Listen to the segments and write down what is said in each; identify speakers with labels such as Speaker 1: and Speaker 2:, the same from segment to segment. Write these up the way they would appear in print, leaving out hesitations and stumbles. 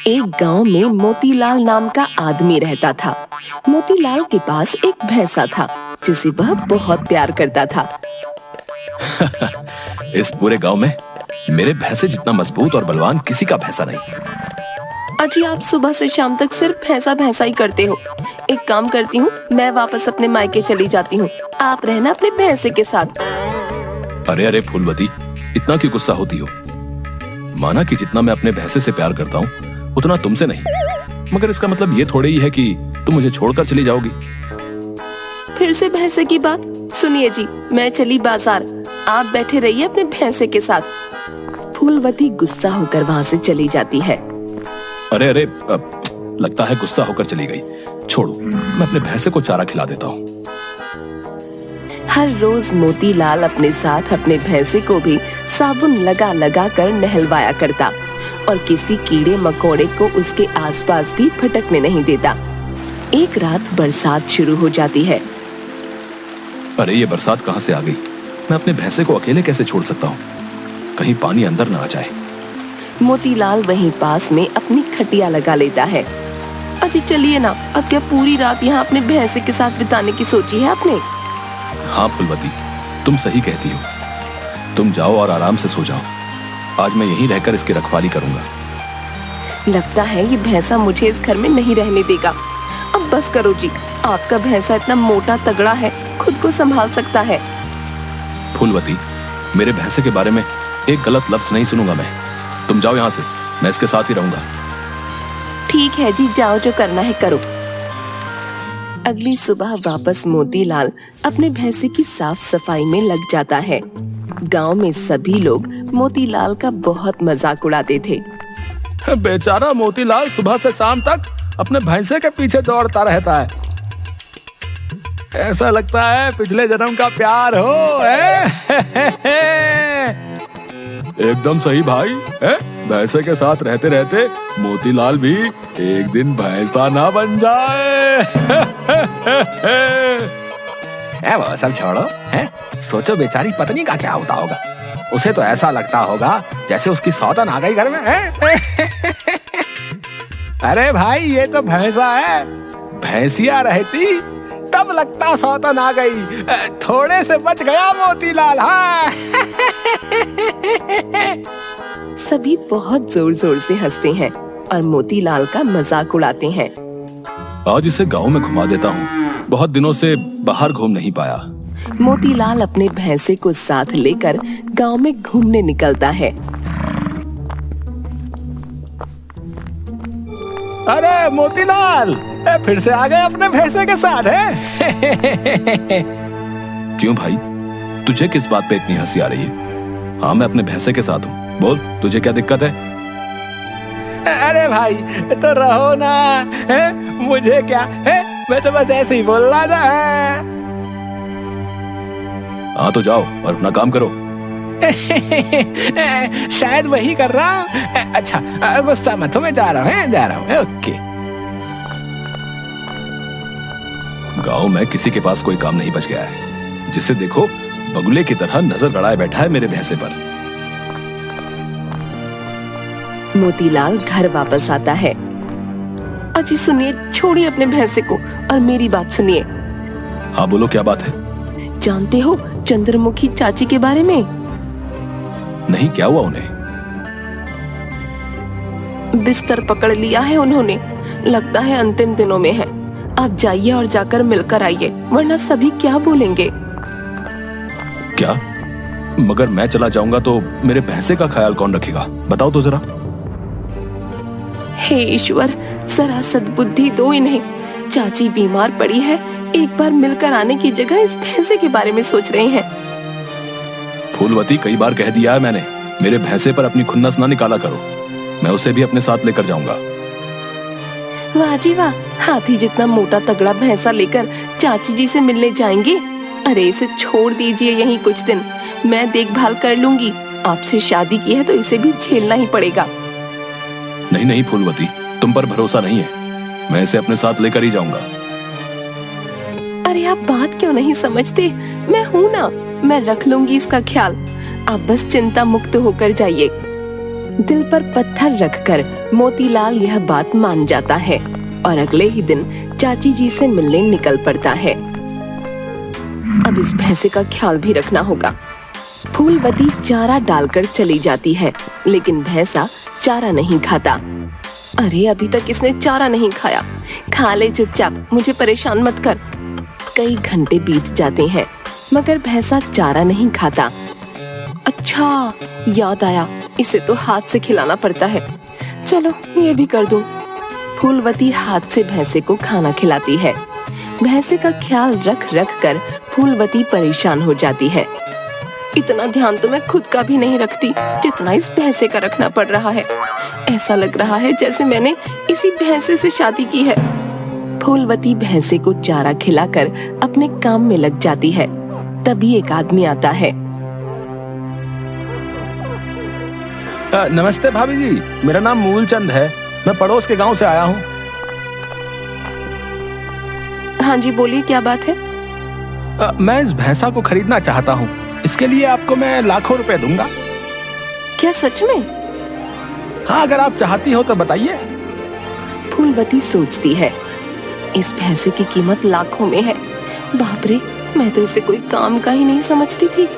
Speaker 1: एक गांव में मोतीलाल नाम का आदमी रहता था। मोतीलाल के पास एक भैंसा था जिसे वह बहुत प्यार करता था।
Speaker 2: इस पूरे गांव में मेरे भैंसे जितना मजबूत और बलवान किसी का भैंसा नहीं।
Speaker 1: अजी, आप सुबह से शाम तक सिर्फ भैंसा भैंसा ही करते हो। एक काम करती हूँ, मैं वापस अपने मायके चली जाती हूँ, आप रहना अपने भैंसे के साथ।
Speaker 2: अरे अरे फूलवती, इतना क्यों गुस्सा होती हो? माना कि जितना मैं अपने भैंसे से प्यार करता हूँ उतना तुमसे नहीं, मगर इसका मतलब ये थोड़े ही है कि तुम मुझे छोड़कर चली जाओगी।
Speaker 1: फिर से भैंसे की बात? सुनिए जी, मैं चली बाजार, आप बैठे रहिए अपने भैंसे के साथ। फूलवती गुस्सा होकर वहाँ से चली जाती है।
Speaker 2: अरे अरे, लगता है गुस्सा होकर चली गई। छोड़ो, मैं अपने भैंसे को चारा खिला देता हूँ।
Speaker 1: हर रोज मोतीलाल अपने साथ अपने भैंसे को भी साबुन लगा लगा कर नहलवाया करता और किसी कीड़े मकोड़े को उसके आसपास भी भटकने नहीं देता। एक रात बरसात शुरू हो जाती है।
Speaker 2: अरे ये बरसात कहाँ से आ गई? मैं अपने भैंसे को अकेले कैसे छोड़ सकता हूँ? कहीं पानी अंदर ना आ जाए।
Speaker 1: मोतीलाल वहीं पास में अपनी खटिया लगा लेता है। अजी चलिए ना, अब क्या पूरी रात यहाँ अपने भैंसे के साथ बिताने की सोची है आपने?
Speaker 2: हाँ फूलवती, तुम सही कहती हो। तुम जाओ और आराम से सो जाओ। आज मैं यहीं रहकर इसकी रखवाली करूंगा।
Speaker 1: लगता है ये भैंसा मुझे इस घर में नहीं रहने देगा। अब बस करो जी, आपका भैंसा इतना मोटा तगड़ा है, खुद को संभाल सकता है।
Speaker 2: फूलवती, मेरे भैंसे के बारे में एक गलत लफ्ज नहीं सुनूंगा मैं। तुम जाओ यहाँ से, मैं इसके साथ ही रहूंगा।
Speaker 1: ठीक है जी, जाओ, जो करना है करो। अगली सुबह वापस मोतीलाल अपने भैंसे की साफ सफाई में लग जाता है। गांव में सभी लोग मोतीलाल का बहुत मजाक उड़ाते थे।
Speaker 2: बेचारा मोतीलाल सुबह से शाम तक अपने भैंसे के पीछे दौड़ता रहता है। ऐसा लगता है पिछले जन्म का प्यार हो। एकदम सही भाई। भैंसे के साथ रहते रहते मोतीलाल भी एक दिन भैंसा ना बन जाए।
Speaker 3: वो सब छोड़ो, सोचो बेचारी पत्नी का क्या होता होगा। उसे तो ऐसा लगता होगा जैसे उसकी सौतन आ गई घर में। अरे भाई, ये तो भैंसा है, भैंसिया रहती तब लगता सौतन आ गई। थोड़े से बच गया मोतीलाल। हाँ।
Speaker 1: सभी बहुत जोर जोर से हंसते हैं और मोतीलाल का मजाक उड़ाते हैं।
Speaker 2: आज इसे गांव में घुमा देता हूँ, बहुत दिनों से बाहर घूम नहीं पाया।
Speaker 1: मोतीलाल अपने भैंसे को साथ लेकर गांव में घूमने निकलता है।
Speaker 3: अरे मोतीलाल, फिर से आ गए अपने भैंसे के साथ है?
Speaker 2: क्यों भाई, तुझे किस बात पे इतनी हंसी आ रही है? हाँ, मैं अपने भैंसे के साथ हूँ। बोल, तुझे क्या दिक्कत है?
Speaker 3: अरे भाई, तो रहो ना। मुझे क्या है, मैं तो बस ऐसे ही बोल रहा था।
Speaker 2: हाँ तो जाओ और अपना काम करो।
Speaker 3: शायद वही कर रहा हूँ। अच्छा, गुस्सा मत हो, मैं जा रहा हूँ। ओके।
Speaker 2: गांव में किसी के पास कोई काम नहीं बच गया है। जिसे देखो बगुले की तरह नजर गड़ाए बैठा है मेरे भैंसे पर।
Speaker 1: मोतीलाल घर वापस आता है। अजी सुनिए, छोड़िए अपने भैंसे को और मेरी बात सुनिए।
Speaker 2: हाँ बोलो, क्या बात है?
Speaker 1: जानते हो चंद्रमुखी चाची के बारे में?
Speaker 2: नहीं, क्या हुआ उन्हें?
Speaker 1: बिस्तर पकड़ लिया है उन्होंने, लगता है अंतिम दिनों में है। आप जाइए और जाकर मिलकर आइए, वरना सभी क्या बोलेंगे।
Speaker 2: क्या? मगर मैं चला जाऊंगा तो मेरे भैंसे का ख्याल कौन रखेगा? बताओ तो जरा।
Speaker 1: हे ईश्वर, जरा सद्बुद्धि दो इन्हें। चाची बीमार पड़ी है, एक बार मिलकर आने की जगह इस भैंसे के बारे में सोच रहे हैं।
Speaker 2: फूलवती, कई बार कह दिया है मैंने, मेरे भैंसे पर अपनी खुन्नस ना निकाला करो। मैं उसे भी अपने साथ लेकर जाऊंगा।
Speaker 1: वाह जी वाह, हाथी जितना मोटा तगड़ा भैंसा लेकर चाची जी से मिलने जाएंगे? अरे इसे छोड़ दीजिए यहीं कुछ दिन, मैं देखभाल कर लूंगी। आपसे शादी की है तो इसे भी झेलना ही पड़ेगा।
Speaker 2: नहीं नहीं फूलवती, तुम पर भरोसा नहीं है, मैं इसे अपने साथ लेकर ही जाऊंगा।
Speaker 1: अरे आप बात क्यों नहीं समझते? मैं हूँ ना, मैं रख लूंगी इसका ख्याल। आप बस चिंता मुक्त होकर जाइए। दिल पर पत्थर रखकर मोतीलाल यह बात मान जाता है और अगले ही दिन चाची जी से मिलने निकल पड़ता है। अब इस भैंसे का ख्याल भी रखना होगा। फूलवती चारा डालकर चली जाती है, लेकिन भैंसा चारा नहीं खाता। अरे अभी तक इसने चारा नहीं खाया, खा ले चुपचाप, मुझे परेशान मत कर। कई घंटे बीत जाते हैं मगर भैंसा चारा नहीं खाता। अच्छा याद आया, इसे तो हाथ से खिलाना पड़ता है, चलो ये भी कर दूं। फूलवती हाथ से भैंसे को खाना खिलाती है। भैंसे का ख्याल रख रख कर फूलवती परेशान हो जाती है। इतना ध्यान तो मैं खुद का भी नहीं रखती जितना इस भैंसे का रखना पड़ रहा है। ऐसा लग रहा है जैसे मैंने इसी भैंसे से शादी की है। फूलवती भैंसे को चारा खिलाकर अपने काम में लग जाती है। तभी एक आदमी आता है।
Speaker 3: नमस्ते भाभी जी, मेरा नाम मूलचंद है, मैं पड़ोस के गांव से आया हूँ।
Speaker 1: हाँ जी बोलिए, क्या बात है?
Speaker 3: मैं इस भैंसा को खरीदना चाहता हूँ, इसके लिए आपको मैं लाखों रुपए दूंगा।
Speaker 1: क्या सच में?
Speaker 3: हाँ, अगर आप चाहती हो तो बताइए।
Speaker 1: फूलवती सोचती है, इस भैंसे की कीमत लाखों में है। बाप रे, मैं तो इसे कोई काम का ही नहीं समझती थी।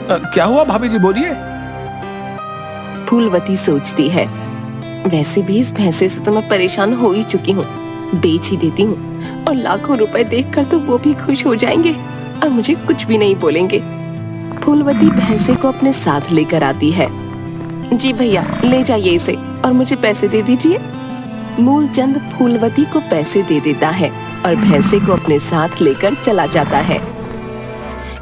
Speaker 3: क्या हुआ भाभी जी, बोलिए।
Speaker 1: फूलवती सोचती है, वैसे भी इस भैंसे से तो मैं परेशान हो ही चुकी हूँ, बेच ही देती हूँ और लाखों रुपए देखकर तो वो भी खुश हो जाएंगे और मुझे कुछ भी नहीं बोलेंगे। फूलवती भैंसे को अपने साथ लेकर आती है। जी भैया, ले जाइए इसे और मुझे पैसे दे दीजिए। मूलचंद फूलवती को पैसे दे देता है और भैंसे को अपने साथ लेकर चला जाता है।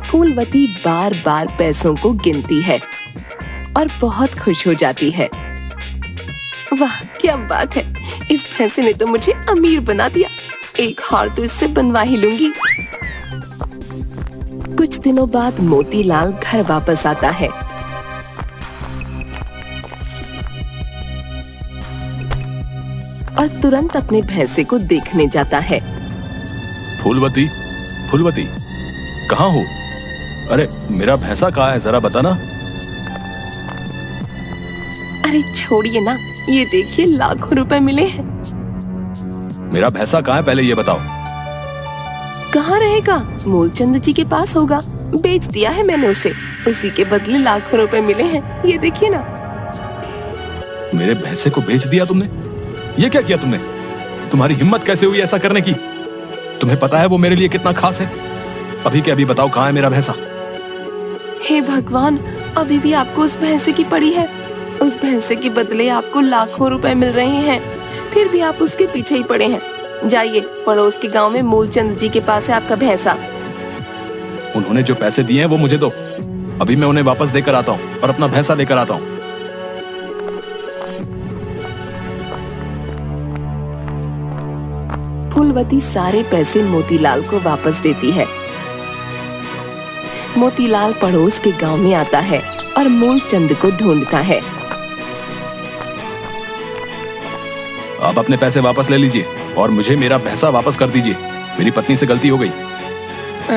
Speaker 1: फूलवती बार बार पैसों को गिनती है और बहुत खुश हो जाती है। वाह क्या बात है, इस भैंसे ने तो मुझे अमीर बना दिया। एक हार तो इससे बनवा ही लूंगी। कुछ दिनों बाद मोतीलाल घर वापस आता है। और तुरंत अपने भैंसे को देखने जाता है।
Speaker 2: फूलवती, फूलवती, कहाँ हो? अरे मेरा भैंसा कहाँ है, जरा बताना।
Speaker 1: अरे छोड़िए ना, ये देखिए लाखों रुपए मिले हैं।
Speaker 2: मेरा भैंसा कहाँ है, पहले ये बताओ।
Speaker 1: कहाँ रहेगा, मूलचंद जी के पास होगा, बेच दिया है मैंने उसे, उसी के बदले लाखों रुपए मिले हैं, ये देखिए ना।
Speaker 2: मेरे भैंसे को बेच दिया तुमने? ये क्या किया तुमने? तुम्हारी हिम्मत कैसे हुई ऐसा करने की? तुम्हें पता है वो मेरे लिए कितना खास है? अभी के अभी बताओ, कहाँ है मेरा भैंसा?
Speaker 1: हे भगवान, अभी भी आपको उस भैंसे की पड़ी है। उस भैंसे के बदले आपको लाखों रुपए मिल रहे हैं, फिर भी आप उसके पीछे ही पड़े हैं। जाइए, पड़ोस के गांव में मूलचंद जी के पास है आपका भैंसा।
Speaker 2: उन्होंने जो पैसे दिए हैं वो मुझे दो, अभी मैं उन्हें वापस देकर आता हूँ और अपना भैंसा लेकर आता हूँ।
Speaker 1: फूलवती सारे पैसे मोतीलाल को वापस देती है। मोतीलाल पड़ोस के गांव में आता है और मूलचंद को ढूंढता है।
Speaker 2: आप अपने पैसे वापस ले लीजिए और मुझे मेरा भैंसा वापस कर दीजिए। मेरी पत्नी से गलती हो गई।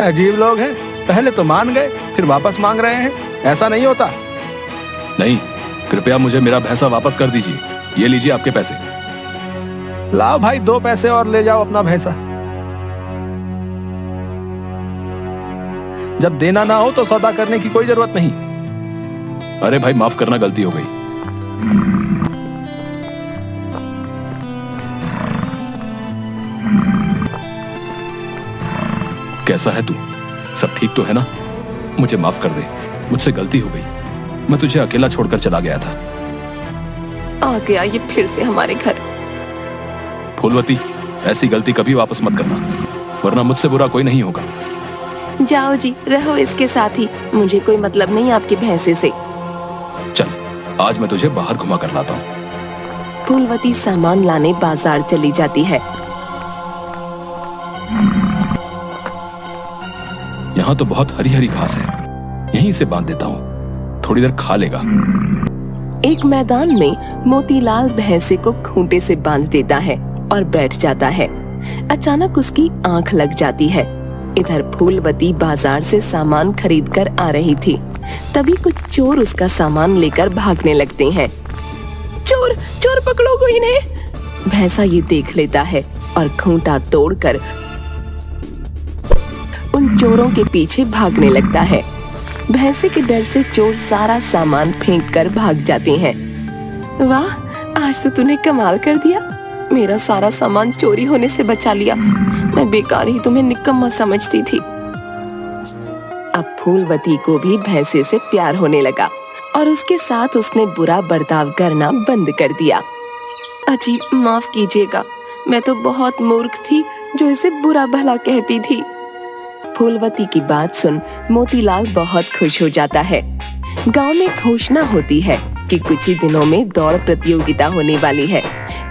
Speaker 3: अजीब लोग हैं, पहले तो मान गए फिर वापस मांग रहे हैं, ऐसा नहीं होता।
Speaker 2: नहीं, कृपया मुझे मेरा भैंसा वापस कर दीजिए। ये लीजिए आपके पैसे।
Speaker 3: लाओ भाई, 2 पैसे और ले जाओ अपना भैंसा। जब देना ना हो तो सौदा करने की कोई जरूरत नहीं।
Speaker 2: अरे भाई माफ करना, गलती हो गई। कैसा है तू? सब ठीक तो है ना? मुझे माफ कर दे, मुझसे गलती हो गई। मैं तुझे अकेला छोड़कर चला गया था।
Speaker 1: आ गया ये फिर से हमारे घर।
Speaker 2: फूलवती, ऐसी गलती कभी वापस मत करना, वरना मुझसे बुरा कोई नहीं होगा।
Speaker 1: जाओ जी, रहो इसके साथ ही, मुझे कोई मतलब नहीं आपके भैंसे से।
Speaker 2: चल, आज मैं तुझे बाहर घुमा कर लाता हूँ।
Speaker 1: फूलवती सामान लाने बाजार चली जाती है।
Speaker 2: यहाँ तो बहुत हरी हरी घास है, यहीं से बांध देता हूँ, थोड़ी देर खा लेगा।
Speaker 1: एक मैदान में मोतीलाल भैंसे को खूंटे से बांध देता है और बैठ जाता है। अचानक उसकी आंख लग जाती है। इधर फूलवती बाजार से सामान खरीद कर आ रही थी। तभी कुछ चोर उसका सामान लेकर भागने लगते हैं। चोर चोर पकड़ो कोई इन्हें। भैंसा ये देख लेता है और खूंटा तोड़कर उन चोरों के पीछे भागने लगता है। भैंसे के डर से चोर सारा सामान फेंक कर भाग जाते हैं। वाह, आज तो तूने कमाल कर दिया, मेरा सारा सामान चोरी होने से बचा लिया। मैं बेकार ही तुम्हें निकम्मा समझती थी। अब फूलवती को भी भैंसे से प्यार होने लगा और उसके साथ उसने बुरा बर्ताव करना बंद कर दिया। अजी माफ कीजिएगा, मैं तो बहुत मूर्ख थी जो इसे बुरा भला कहती थी। फूलवती की बात सुन मोतीलाल बहुत खुश हो जाता है। गांव में घोषणा होती है कि कुछ ही दिनों में दौड़ प्रतियोगिता होने वाली है।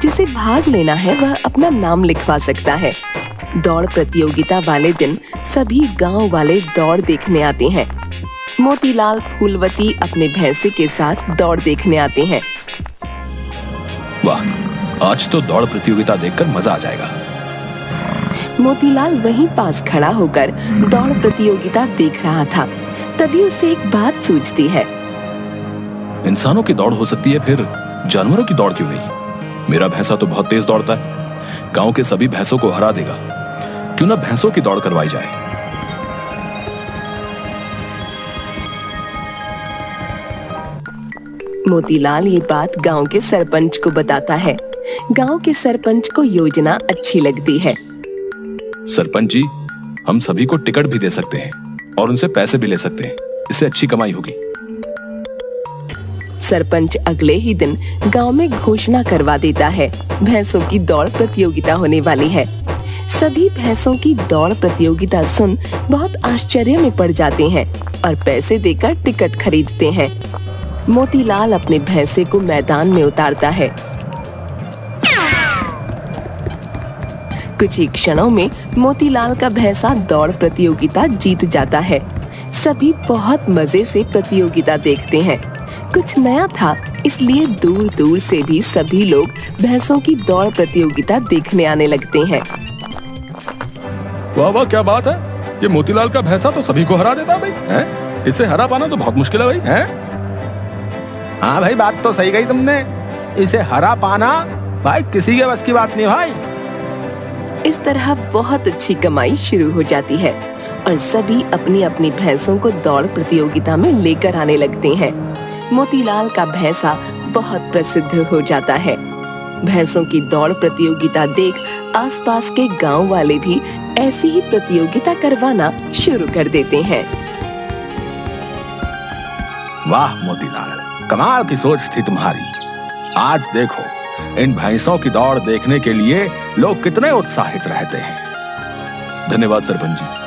Speaker 1: जिसे भाग लेना है वह अपना नाम लिखवा सकता है। दौड़ प्रतियोगिता वाले दिन सभी गांव वाले दौड़ देखने आते हैं। मोतीलाल फूलवती अपने भैंसे के साथ दौड़ देखने आते हैं।
Speaker 2: वाह, आज तो दौड़ प्रतियोगिता देखकर मजा आ जाएगा।
Speaker 1: मोतीलाल वहीं पास खड़ा होकर दौड़ प्रतियोगिता देख रहा था। तभी उसे एक बात सूझती है।
Speaker 2: इंसानों की दौड़ हो सकती है, फिर जानवरों की दौड़ क्यों नहीं? मेरा भैंसा तो बहुत तेज दौड़ता है, गांव के सभी भैंसों को हरा देगा। क्यों ना भैंसों की दौड़ करवाई जाए।
Speaker 1: मोतीलाल ये बात गांव के सरपंच को बताता है। गांव के सरपंच को योजना अच्छी लगती है।
Speaker 2: सरपंच जी, हम सभी को टिकट भी दे सकते हैं और उनसे पैसे भी ले सकते हैं, इससे अच्छी कमाई होगी।
Speaker 1: सरपंच अगले ही दिन गांव में घोषणा करवा देता है, भैंसों की दौड़ प्रतियोगिता होने वाली है। सभी भैंसों की दौड़ प्रतियोगिता सुन बहुत आश्चर्य में पड़ जाते हैं और पैसे देकर टिकट खरीदते हैं। मोतीलाल अपने भैंसे को मैदान में उतारता है। कुछ ही क्षणों में मोतीलाल का भैंसा दौड़ प्रतियोगिता जीत जाता है। सभी बहुत मजे से प्रतियोगिता देखते हैं। कुछ नया था, इसलिए दूर दूर से भी सभी लोग भैंसों की दौड़ प्रतियोगिता देखने आने लगते हैं।
Speaker 2: वाह वाह, क्या बात है, ये मोतीलाल का भैंसा तो सभी को हरा देता है भाई, हैं? इसे हरा पाना तो बहुत मुश्किल है भाई, हैं?
Speaker 3: हाँ भाई, बात तो सही कही तुमने। इसे हरा पाना भाई किसी के बस की बात नहीं भाई।
Speaker 1: इस तरह बहुत अच्छी कमाई शुरू हो जाती है और सभी अपनी अपनी भैंसों को दौड़ प्रतियोगिता में लेकर आने लगते हैं। मोतीलाल का भैंसा बहुत प्रसिद्ध हो जाता है। भैंसों की दौड़ प्रतियोगिता देख आसपास के गांव वाले भी ऐसी ही प्रतियोगिता करवाना शुरू कर देते हैं।
Speaker 3: वाह मोतीलाल, कमाल की सोच थी तुम्हारी। आज देखो, इन भैंसों की दौड़ देखने के लिए लोग कितने उत्साहित रहते हैं।
Speaker 2: धन्यवाद सरपंच जी।